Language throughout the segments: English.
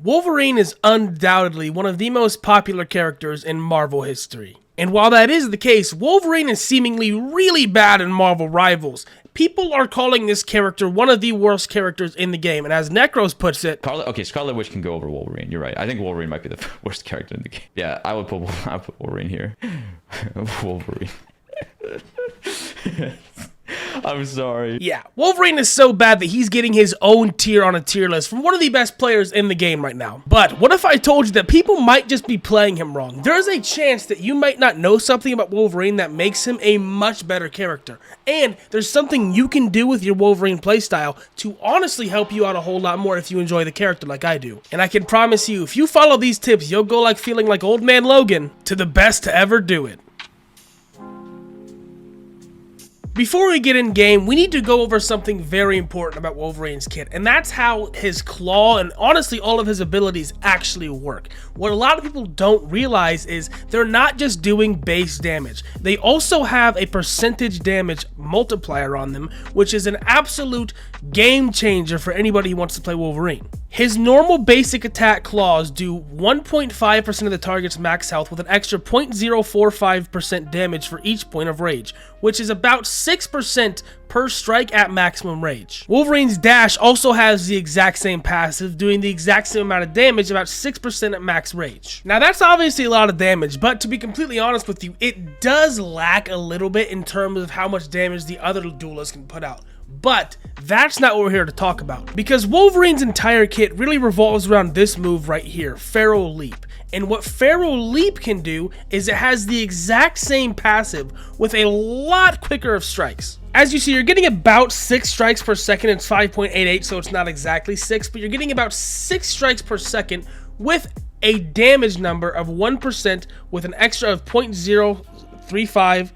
Wolverine is undoubtedly one of the most popular characters in Marvel history. And while that is the case, Wolverine is seemingly really bad in Marvel Rivals. People are calling this character one of the worst characters in the game, and as Necros puts it... Scarlet Witch can go over Wolverine, you're right. I think Wolverine might be the worst character in the game. Yeah, I would put Wolverine here. Wolverine. I'm sorry. Yeah, Wolverine is so bad that he's getting his own tier on a tier list from one of the best players in the game right now. But what if I told you that people might just be playing him wrong? There's a chance that you might not know something about Wolverine that makes him a much better character. And there's something you can do with your Wolverine playstyle to honestly help you out a whole lot more if you enjoy the character like I do. And I can promise you, if you follow these tips, you'll go like feeling like Old Man Logan to the best to ever do it. Before we get in game, we need to go over something very important about Wolverine's kit, and that's how his claw and honestly all of his abilities actually work. What a lot of people don't realize is they're not just doing base damage. They also have a percentage damage multiplier on them, which is an absolute game changer for anybody who wants to play Wolverine. His normal basic attack claws do 1.5% of the target's max health with an extra 0.045% damage for each point of rage, which is about 6% per strike at maximum rage. Wolverine's dash also has the exact same passive, doing the exact same amount of damage, about 6% at max rage. Now that's obviously a lot of damage, but to be completely honest with you, it does lack a little bit in terms of how much damage the other duelists can put out. But that's not what we're here to talk about, because Wolverine's entire kit really revolves around this move right here, Feral Leap. And what Feral Leap can do is it has the exact same passive with a lot quicker of strikes. As you see, you're getting about 6 strikes per second. It's 5.88, so it's not exactly 6, but you're getting about 6 strikes per second with a damage number of 1% with an extra of 0.035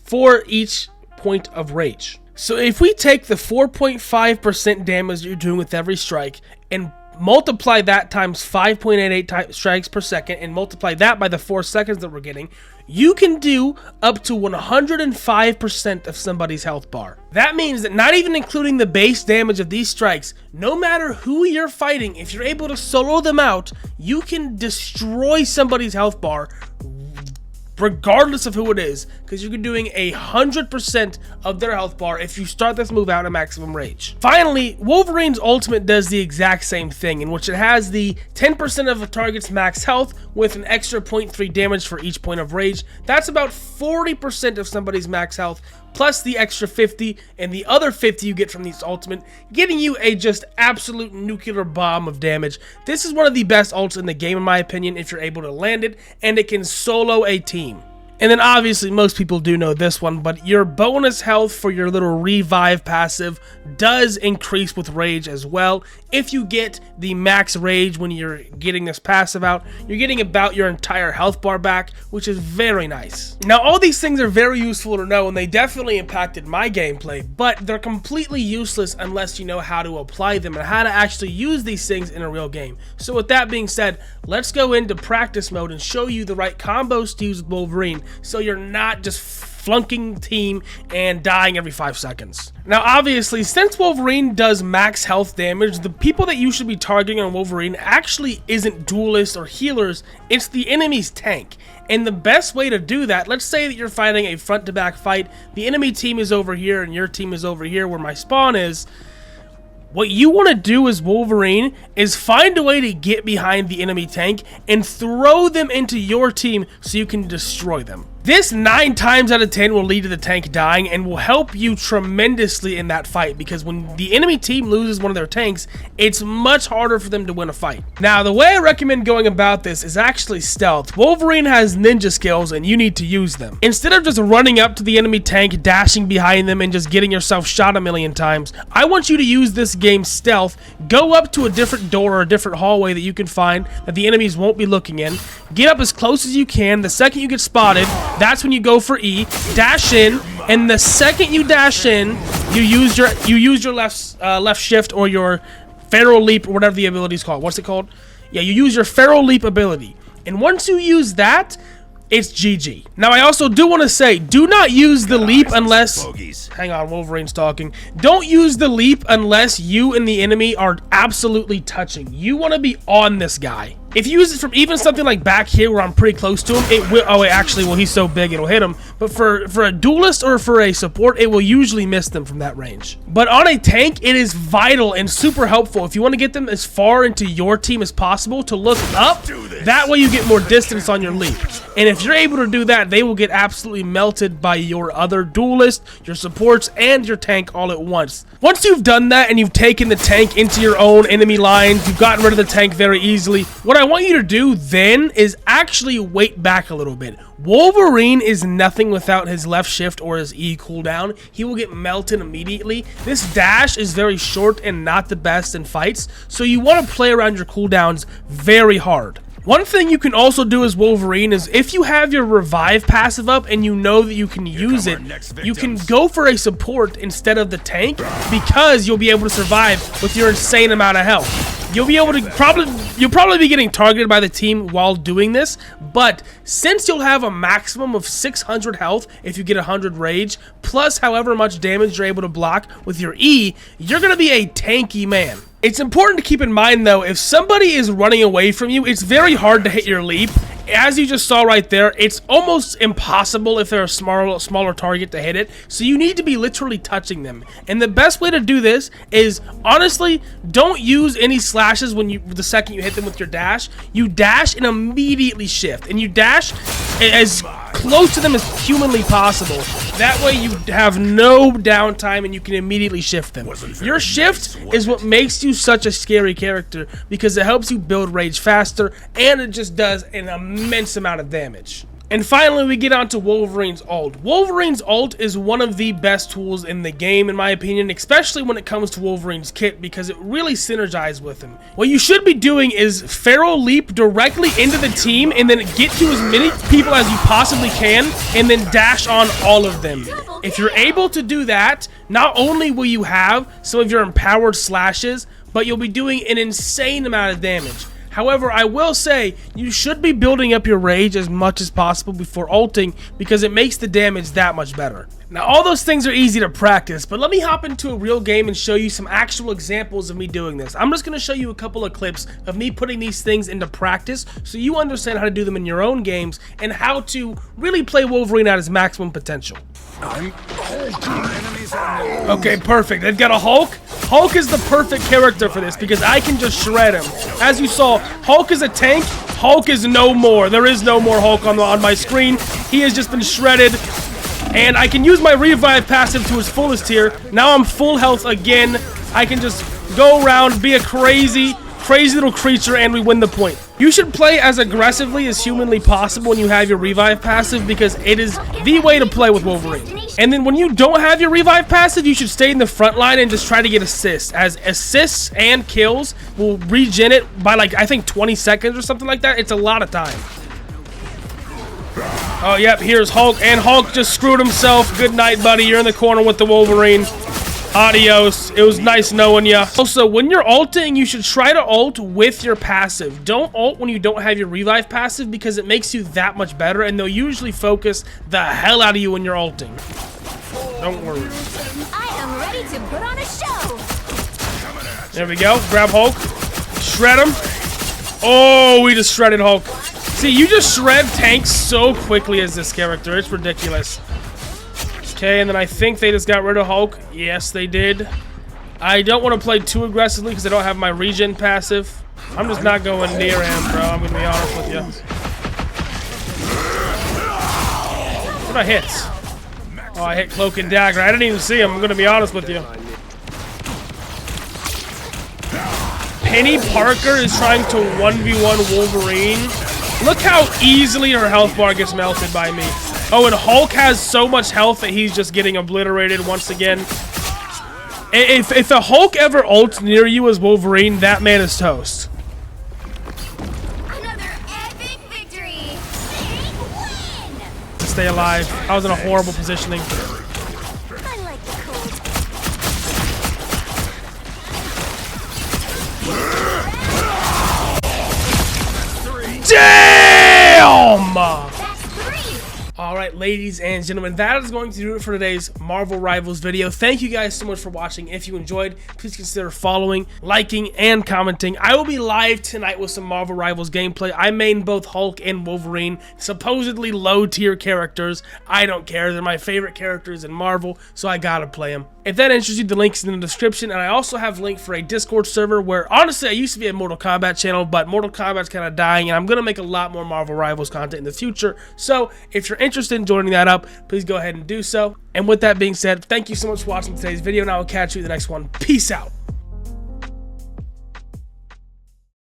for each point of rage. So if we take the 4.5% damage you're doing with every strike and multiply that times 5.88 strikes per second and multiply that by the 4 seconds that we're getting, you can do up to 105% of somebody's health bar. That means that not even including the base damage of these strikes, no matter who you're fighting, if you're able to solo them out, you can destroy somebody's health bar regardless of who it is, because you're doing 100% of their health bar if you start this move out at maximum rage. Finally, Wolverine's ultimate does the exact same thing, in which it has the 10% of a target's max health with an extra 0.3 damage for each point of rage. That's about 40% of somebody's max health, plus the extra 50 and the other 50 you get from this ultimate, getting you a just absolute nuclear bomb of damage. This is one of the best ults in the game in my opinion if you're able to land it, and it can solo a team. And then obviously most people do know this one, but your bonus health for your little revive passive does increase with rage as well. If you get the max rage when you're getting this passive out, you're getting about your entire health bar back, which is very nice. Now all these things are very useful to know, and they definitely impacted my gameplay, but they're completely useless unless you know how to apply them and how to actually use these things in a real game. So with that being said, let's go into practice mode and show you the right combos to use with Wolverine, so you're not just flunking team and dying every 5 seconds. Now obviously, since Wolverine does max health damage, the people that you should be targeting on Wolverine actually isn't duelists or healers, it's the enemy's tank. And the best way to do that, let's say that you're fighting a front to back fight, the enemy team is over here and your team is over here where my spawn is. What you want to do as Wolverine is find a way to get behind the enemy tank and throw them into your team so you can destroy them. This 9 times out of 10 will lead to the tank dying and will help you tremendously in that fight, because when the enemy team loses one of their tanks, it's much harder for them to win a fight. Now, the way I recommend going about this is actually stealth. Wolverine has ninja skills and you need to use them. Instead of just running up to the enemy tank, dashing behind them, and just getting yourself shot a million times, I want you to use this game stealth. Go up to a different door or a different hallway that you can find that the enemies won't be looking in. Get up as close as you can. The second you get spotted, that's when you go for E, dash in, and the second you dash in, you use your left shift or your Feral Leap or whatever the ability is called. What's it called? Yeah, you use your Feral Leap ability. And once you use that, it's GG. Now, I also do want to say, do not use the leap unless... Hang on, Wolverine's talking. Don't use the leap unless you and the enemy are absolutely touching. You want to be on this guy. If you use it from even something like back here where I'm pretty close to him, it will... Oh, wait, actually, well, he's so big, it'll hit him. But for a duelist or for a support, it will usually miss them from that range. But on a tank, it is vital and super helpful if you want to get them as far into your team as possible to look up. That way you get more distance on your leap. And if you're able to do that, they will get absolutely melted by your other duelist, your supports, and your tank all at once. Once you've done that and you've taken the tank into your own enemy lines, you've gotten rid of the tank very easily, what I want you to do then is actually wait back a little bit. Wolverine is nothing without his left shift or his E cooldown. He will get melted immediately. This dash is very short and not the best in fights, so you want to play around your cooldowns very hard. One thing you can also do as Wolverine is if you have your revive passive up and you know that you can use it, you can go for a support instead of the tank because you'll be able to survive with your insane amount of health. You'll be able to you'll probably be getting targeted by the team while doing this, but since you'll have a maximum of 600 health if you get 100 rage, plus however much damage you're able to block with your E, you're going to be a tanky man. It's important to keep in mind though, if somebody is running away from you, it's very hard to hit your leap. As you just saw right there, it's almost impossible if they're a smaller target to hit it, so you need to be literally touching them. And the best way to do this is, honestly, don't use any slashes when the second you hit them with your dash. You dash and immediately shift, and you dash as close to them as humanly possible. That way you have no downtime and you can immediately shift them. Your shift is what makes you such a scary character because it helps you build rage faster, and it just does an immense amount of damage. And finally, we get on to Wolverine's ult. Wolverine's ult is one of the best tools in the game, in my opinion, especially when it comes to Wolverine's kit, because it really synergizes with him. What you should be doing is Feral Leap directly into the team, and then get to as many people as you possibly can, and then dash on all of them. If you're able to do that, not only will you have some of your empowered slashes, but you'll be doing an insane amount of damage. However, I will say you should be building up your rage as much as possible before ulting because it makes the damage that much better. Now, all those things are easy to practice, but let me hop into a real game and show you some actual examples of me doing this. I'm just going to show you a couple of clips of me putting these things into practice so you understand how to do them in your own games and how to really play Wolverine at his maximum potential. Okay, perfect. They've got a Hulk. Hulk is the perfect character for this because I can just shred him. As you saw, Hulk is a tank. Hulk is no more. There is no more Hulk on my screen. He has just been shredded. And I can use my revive passive to his fullest here. Now I'm full health again. I can just go around, be a crazy little creature, and we win the point. You should play as aggressively as humanly possible when you have your revive passive because it is the way to play with Wolverine. And then when you don't have your revive passive, you should stay in the front line and just try to get assists, as assists and kills will regen it by like, I think 20 seconds or something like that. It's a lot of time. Oh, yep, here's Hulk, and Hulk just screwed himself. Good night, buddy. You're in the corner with the Wolverine. Adios. It was nice knowing ya. Also, when you're ulting, you should try to ult with your passive. Don't ult when you don't have your revive passive because it makes you that much better, and they'll usually focus the hell out of you when you're ulting. Don't worry. I am ready to put on a show. There we go. Grab Hulk. Shred him. Oh, we just shredded Hulk. See, you just shred tanks so quickly as this character. It's ridiculous. Okay, and then I think they just got rid of Hulk. Yes, they did. I don't want to play too aggressively because I don't have my regen passive. I'm just not going near him, bro. I'm going to be honest with you. What did I hit? Oh, I hit Cloak and Dagger. I didn't even see him. I'm going to be honest with you. Penny Parker is trying to 1v1 Wolverine. Look how easily her health bar gets melted by me. Oh, and Hulk has so much health that he's just getting obliterated once again. If a Hulk ever ults near you as Wolverine, that man is toast. Another epic victory. Big win. Stay alive. I was in a horrible positioning. I like the cold. Damn! right, ladies and gentlemen, that is going to do it for today's Marvel Rivals video. Thank you guys so much for watching. If you enjoyed, please consider following, liking, and commenting. I will be live tonight with some Marvel Rivals gameplay. I main both Hulk and Wolverine, supposedly low-tier characters. I don't care. They're my favorite characters in Marvel, so I gotta play them. If that interests you, the link's in the description, and I also have a link for a Discord server where, honestly, I used to be a Mortal Kombat channel, but Mortal Kombat's kind of dying, and I'm gonna make a lot more Marvel Rivals content in the future. So if you're interested in joining that up, please go ahead and do so. And with that being said, thank you so much for watching today's video, and I will catch you in the next one. Peace out.